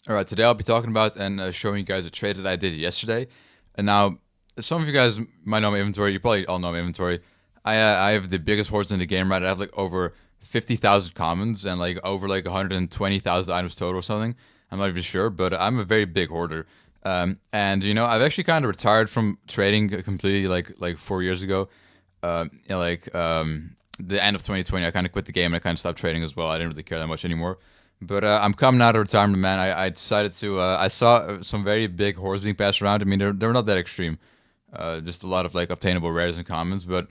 All right, today I'll be talking about and showing you guys a trade that I did yesterday. And now, some of you guys might know my inventory. You probably all know my inventory. I have the biggest horse in the game, right? I have like over 50,000 commons and like over like 120,000 items total or something. I'm not even sure, but I'm a very big hoarder. And I've actually kind of retired from trading completely like 4 years ago. The end of 2020, I kind of quit the game and I kind of stopped trading as well. I didn't really care that much anymore. But I'm coming out of retirement, man. I decided to. I saw some very big hordes being passed around. I mean, they're not that extreme. Just a lot of like obtainable rares and commons, but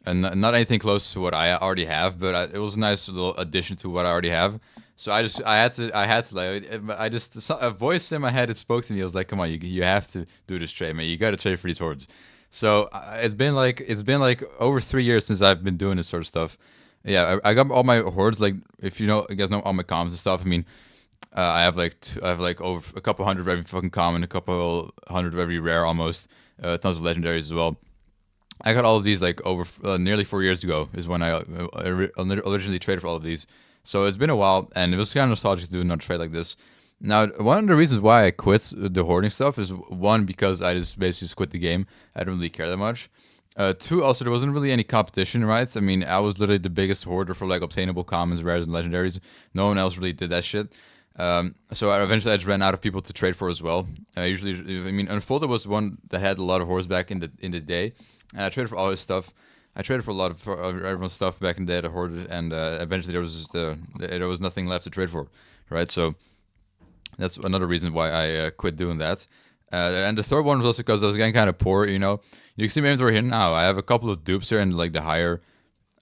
and not anything close to what I already have. But it was a nice little addition to what I already have. So I had to like I just a voice in my head it spoke to me. It was like, come on, you have to do this trade, man. You got to trade for these hordes. So it's been like over 3 years since I've been doing this sort of stuff. Yeah, I got all my hordes. Like, if you guys know all my commons and stuff. I mean, I have like over a couple hundred of every fucking common, a couple hundred of every rare, almost, tons of legendaries as well. I got all of these like over nearly 4 years ago is when I originally traded for all of these. So it's been a while, and it was kind of nostalgic to do another trade like this. Now, one of the reasons why I quit the hoarding stuff is one because I just basically just quit the game. I didn't really care that much. Two, also there wasn't really any competition, right? I mean, I was literally the biggest hoarder for like obtainable commons, rares, and legendaries. No one else really did that shit. So eventually I just ran out of people to trade for as well. I mean, Unfolded was one that had a lot of hordes back in the day, and I traded for all his stuff. I traded for a lot of for everyone's stuff back in the day that I hoarded, and eventually there was nothing left to trade for, right? So that's another reason why I quit doing that. And the third one was also because I was getting kind of poor. You can see my inventory here now. I have a couple of dupes here in like the higher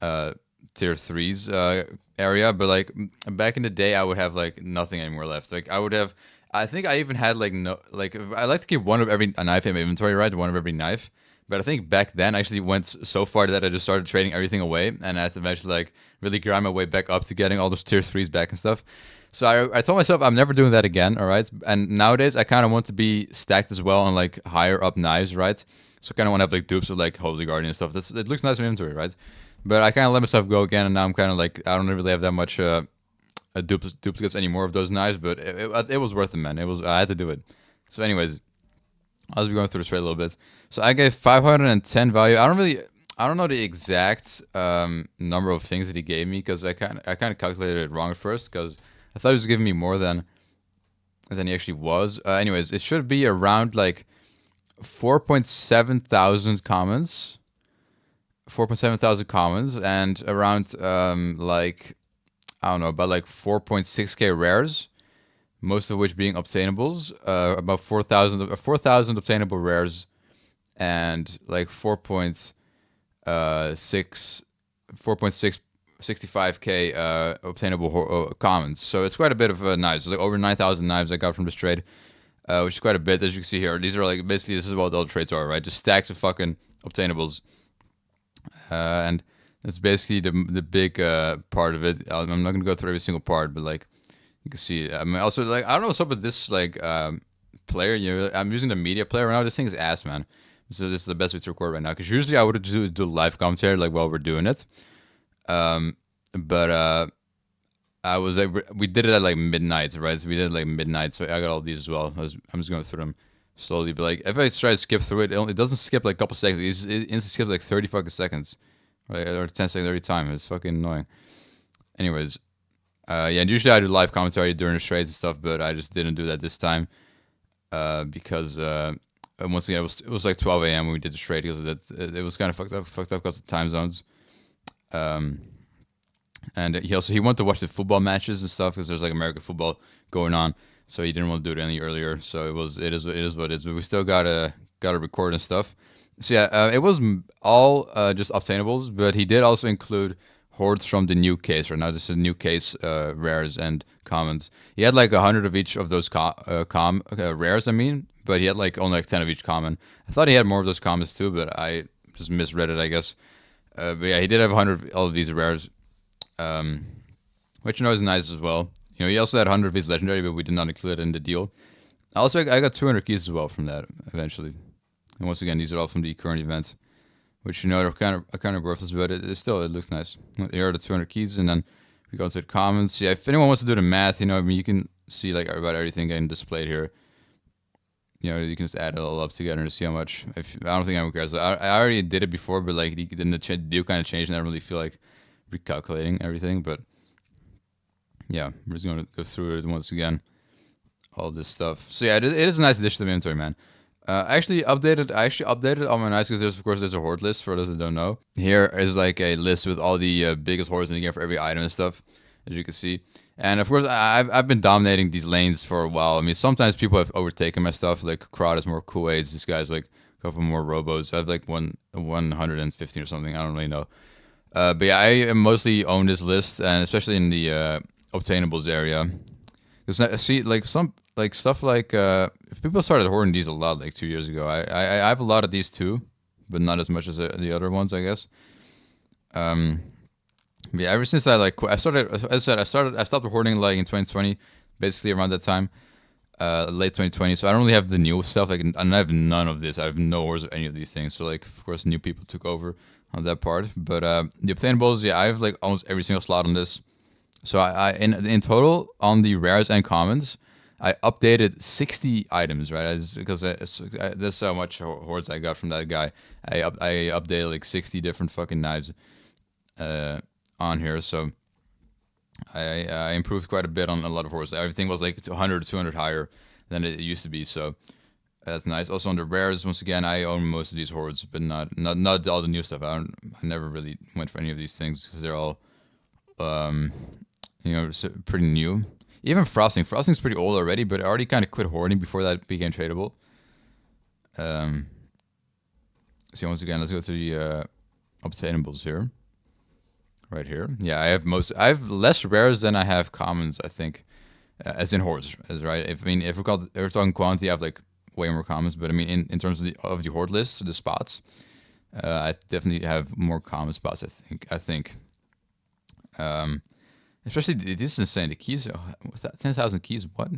uh, tier threes area, but like back in the day, I would have like nothing anymore left. Like I would have. I think I even had like no like I like to keep one of every a knife in my inventory, right? One of every knife. But I think back then I actually went so far that I just started trading everything away, and I had to eventually like really grind my way back up to getting all those tier threes back and stuff. So I told myself I'm never doing that again, all right? And nowadays I kind of want to be stacked as well on like higher up knives, right? So I kind of want to have like dupes of like Holy Guardian and stuff. It looks nice in inventory, right? But I kind of let myself go again, and now I'm kind of like I don't really have that much duplicates anymore of those knives. But it was worth it, man. I had to do it. So anyways, I'll be going through the trade a little bit. So I gave 510 value. I don't know the exact number of things that he gave me because I kind of calculated it wrong at first because I thought he was giving me more than he actually was. Anyways, it should be around like 4.7 thousand commons, 4.7 thousand commons, and around like I don't know about like 4.6k rares, most of which being obtainables. About 4,000 obtainable rares, and like 4.6 4.665k obtainable commons. So it's quite a bit of knives. Like over 9,000 knives I got from this trade, which is quite a bit. As you can see here, these are like basically this is what all the trades are, right? Just stacks of fucking obtainables, and that's basically the big part of it. I'm not gonna go through every single part, but like you can see, I mean, also like I don't know what's up with this like player. I'm using the media player right now. This thing is ass, man. So this is the best way to record right now. Because usually I would do live commentary like while we're doing it. But we did it at like midnight, right? So we did it like midnight. So I got all these as well. I'm just going through them slowly. But like if I try to skip through it, it doesn't skip like a couple seconds. It instantly skips like 30 fucking seconds, right? Or 10 seconds every time. It's fucking annoying. Anyways, yeah. And usually I do live commentary during the trades and stuff, but I just didn't do that this time because. Once again, it was like 12 a.m. when we did the trade because it was kind of fucked up because of the time zones. Um, and he wanted to watch the football matches and stuff because there's like American football going on, so he didn't want to do it any earlier. So it is what it is. But we still gotta record and stuff. So yeah, it was all just obtainables, but he did also include hordes from the new case. Right now, this is a new case rares and commons. He had like 100 of each of those rares. I mean, but he had like only like 10 of each common. I thought he had more of those commons too, but I just misread it, I guess. But yeah, he did have 100 of all of these rares, um, which is nice as well. He also had 100 of his legendary, but we did not include it in the deal. Also, I got 200 keys as well from that eventually. And once again, these are all from the current event, which are kind of worthless, but it looks nice. Here are the 200 keys, and then we go to the comments. Yeah, if anyone wants to do the math, I mean, you can see like about everything getting displayed here. You know, you can just add it all up together to see how much. I don't think anyone cares. I already did it before, but like then the do kind of change, and I don't really feel like recalculating everything. But yeah, we're just gonna go through it once again, all this stuff. So yeah, it is a nice addition to the inventory, man. I actually updated all my nights because of course there's a horde list for those that don't know. Here is like a list with all the biggest hordes in the game for every item and stuff, as you can see. And of course, I've been dominating these lanes for a while. I mean, sometimes people have overtaken my stuff. Like Krod has more cool aids. This guy's like a couple more robos. I have like 115 or something. I don't really know. But yeah, I mostly own this list, and especially in the obtainables area. Because I see like some like stuff like people started hoarding these a lot like 2 years ago. I have a lot of these too, but not as much as the other ones, I guess. Yeah, ever since I like I started, as I said, I stopped hoarding like in 2020, basically around that time, late 2020. So I don't really have the new stuff. Like, and I have none of this. I have no ores of any of these things. So like, of course, new people took over on that part. But the obtainables, yeah, I have like almost every single slot on this. So I in total on the rares and commons, I updated 60 items, right? Because that's how much hordes I got from that guy. I updated like 60 different fucking knives on here, so I improved quite a bit on a lot of horses. Everything was like 100, 200 higher than it used to be, so that's nice. Also on the rares, once again, I own most of these hordes, but not all the new stuff. I never really went for any of these things because they're all pretty new. Even frosting's pretty old already, but I already kind of quit hoarding before that became tradable. So once again, let's go to the obtainables here. Right here, yeah, I have less rares than I have commons, I think, as in hordes, right. If we're talking quantity, I have like way more commons, but I mean in terms of the horde list, the spots, I definitely have more common spots. I think, especially this is insane. The keys, 10,000 keys. What?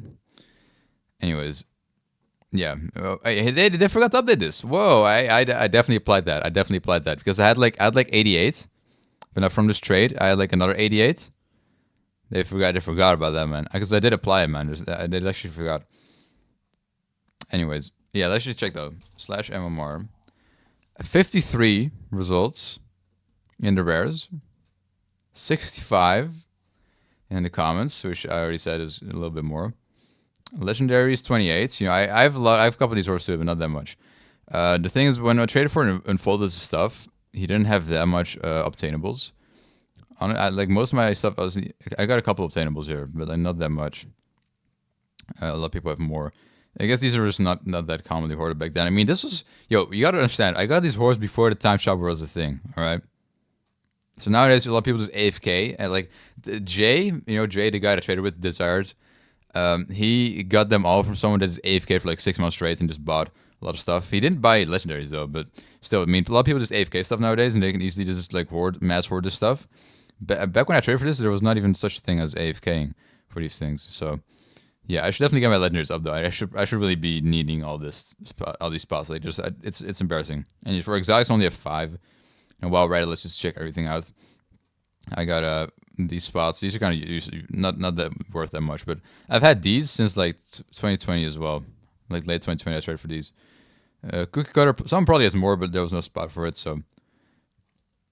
Anyways, yeah, they forgot to update this. Whoa, I definitely applied that. Because I had like 88. But now from this trade, I had like another 88. They forgot about that, man. Because I did apply it, man. I did actually forgot. Anyways, yeah, let's just check though. /MMR. 53 results in the rares. 65 in the commons, which I already said is a little bit more. Legendaries 28. You know, I have I have a couple of these horses too, but not that much. The thing is, when I traded for Unfolded stuff, he didn't have that much obtainables. Like most of my stuff, I got a couple of obtainables here, but like not that much. A lot of people have more. I guess these are just not that commonly hoarded back then. I mean, this was you gotta understand. I got these hordes before the time shop was a thing. All right. So nowadays, a lot of people just AFK. And like Jay, Jay, the guy that I traded with, Desires, he got them all from someone that's AFK for like 6 months straight and just bought a lot of stuff. He didn't buy legendaries though, but still, I mean, a lot of people just AFK stuff nowadays, and they can easily just like mass hoard this stuff. Back when I traded for this, there was not even such a thing as AFKing for these things. So yeah, I should definitely get my legendaries up though. I should really be needing all these spots. Like it's embarrassing. And for exotics, I only have 5. And while we're at it, let's just check everything out. I got these spots. These are kind of not that worth that much, but I've had these since like 2020 as well. Like late 2020, I traded for these. Cookie cutter, some probably has more, but there was no spot for it, so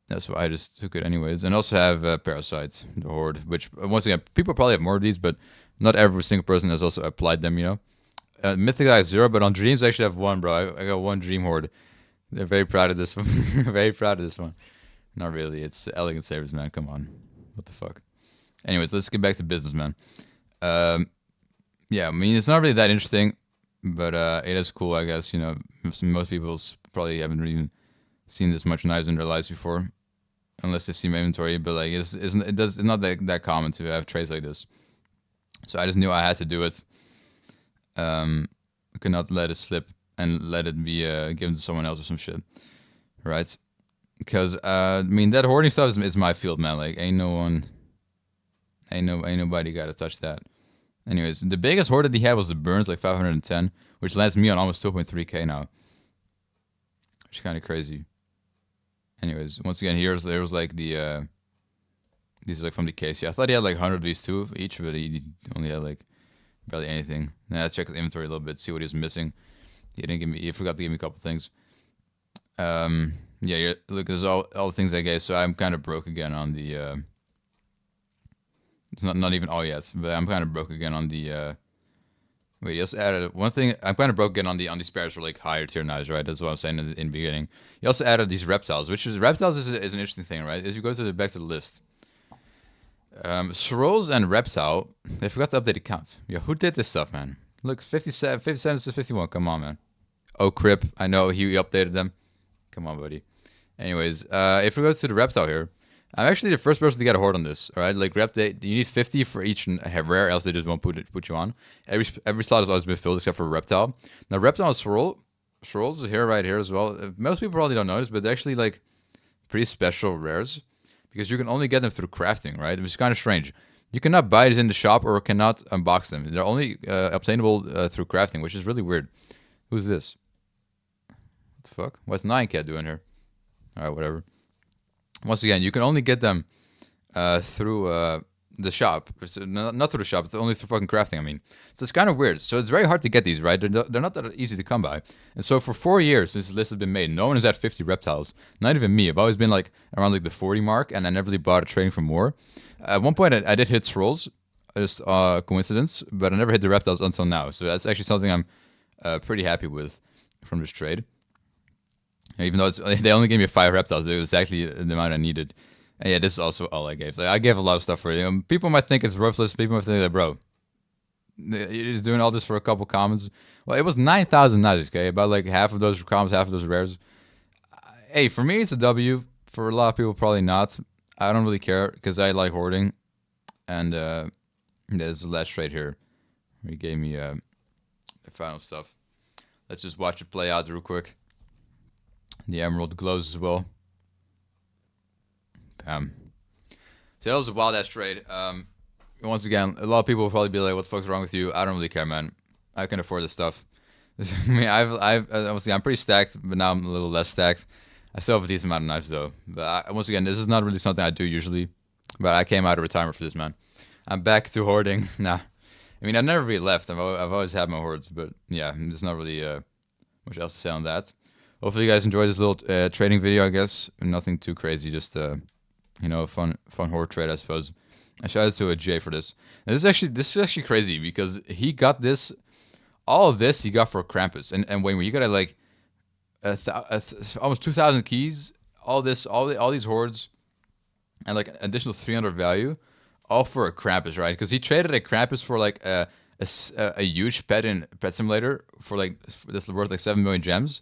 that's why I just took it anyways. And also have Parasites, the Horde, which once again, people probably have more of these, but not every single person has also applied them, Mythic I have 0, but on Dreams I actually have 1, bro. I got 1 Dream Horde. They're very proud of this one. Very proud of this one. Not really. It's Elegant Sabers, man. Come on. What the fuck? Anyways, let's get back to business, man. Yeah, I mean, it's not really that interesting, but it is cool, I guess. Most people probably haven't really seen this much knives in their lives before, unless they've seen my inventory. But like, it's not that common to have trades like this. So I just knew I had to do it. I could not let it slip and let it be given to someone else or some shit, right? Because I mean, that hoarding stuff is my field, man. Like, ain't nobody got to touch that. Anyways, the biggest hoard that he had was the Burns, like 510, which lands me on almost 2.3k now, which is kind of crazy. Anyways, once again, there was like the these are like from the case. Yeah, I thought he had like 100 of these too each, but he only had like Barely anything. Now let's check his inventory a little bit, see what he's missing. He didn't give me. He forgot to give me a couple things. Yeah, look, there's all the things I gave. So I'm kind of broke again on the. It's not even all yet, but I'm kind of broke again on the. Wait, he also added one thing. I'm kind of broke again on the spares for like higher tier knives, right? That's what I'm saying in the beginning. He also added these reptiles, which is reptiles is an interesting thing, right? As you go to the back to the list, scrolls and reptile, they forgot to update the count. Yeah, who did this stuff, man? Look, 57 to 51. Come on, man. Oh, Crip, I know he updated them. Come on, buddy. Anyways, if we go to the reptile here, I'm actually the first person to get a horde on this. All right, like you need 50 for each rare, else they just won't put you on. Every slot has always been filled except for reptile. Now reptile and swirls are here right here as well. Most people probably don't notice, but they're actually like pretty special rares because you can only get them through crafting, right? Which is kind of strange. You cannot buy these in the shop or cannot unbox them. They're only obtainable through crafting, which is really weird. Who's this? What the fuck? What's 9cat doing here? All right, whatever. Once again, you can only get them through the shop. Not through the shop, it's only through fucking crafting, I mean. So it's kind of weird. So it's very hard to get these, right? They're not that easy to come by. And so for 4 years since this list has been made, no one has had 50 reptiles. Not even me. I've always been like around like the 40 mark, and I never really bothered trading for more. At one point, I did hit scrolls. Just coincidence, but I never hit the reptiles until now. So that's actually something I'm pretty happy with from this trade. Even though they only gave me 5 reptiles, it was exactly the amount I needed. And yeah, this is also all I gave. Like, I gave a lot of stuff for you. People might think it's worthless. People might think that, bro, you're just doing all this for a couple commons. Well, it was 9,000 knives, okay? About like half of those commons, half of those rares. Hey, for me, it's a W. For a lot of people, probably not. I don't really care because I like hoarding. And there's the last trade here. He gave me the final stuff. Let's just watch it play out real quick. The emerald glows as well. So that was a wild ass trade. Once again, a lot of people will probably be like, "What the fuck's wrong with you?" I don't really care, man. I can afford this stuff. I mean, obviously I'm pretty stacked, but now I'm a little less stacked. I still have a decent amount of knives though. But once again, this is not really something I do usually. But I came out of retirement for this, man. I'm back to hoarding. Nah, I mean I've never really left. I've always had my hoards, but yeah, there's not really much else to say on that. Hopefully you guys enjoyed this little trading video, I guess. Nothing too crazy, just you know, a fun horde trade, I suppose. I shout out to a Jay for this. And this is actually crazy because he got this, all of this he got for Krampus. And when you got like almost 2,000 keys, all these hordes, and like additional 300 value, all for a Krampus, right? Because he traded a Krampus for like a huge pet in Pet Simulator for like this worth like 7 million gems.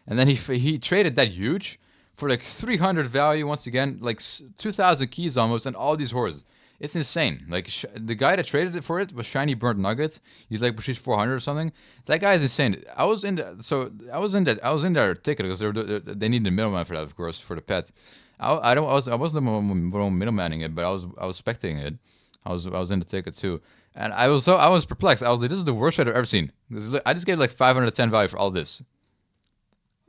And then he traded that huge for like 300 value once again, like 2,000 keys almost, and all these hordes. It's insane. Like the guy that traded it for it was Shiny Burnt Nugget. He's like prestige 400 or something. That guy is insane. I was in their ticket because they needed a middleman for that, of course, for the pet. I wasn't the one middlemaning it, but I was spectating it. I was in the ticket too, and I was perplexed. I was like, this is the worst trade I've ever seen. I just gave like 510 value for all this.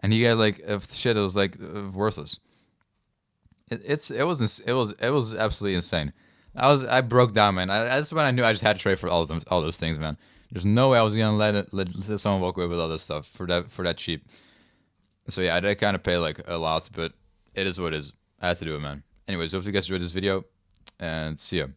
And he got like shit that was like worthless. It was absolutely insane. I broke down, man. That's when I knew I just had to trade for all those things, man. There's no way I was gonna let someone walk away with all this stuff for that cheap. So yeah, I did kind of pay like a lot, but it is what it is. I had to do it, man. Anyways, hope you guys enjoyed this video, and see ya.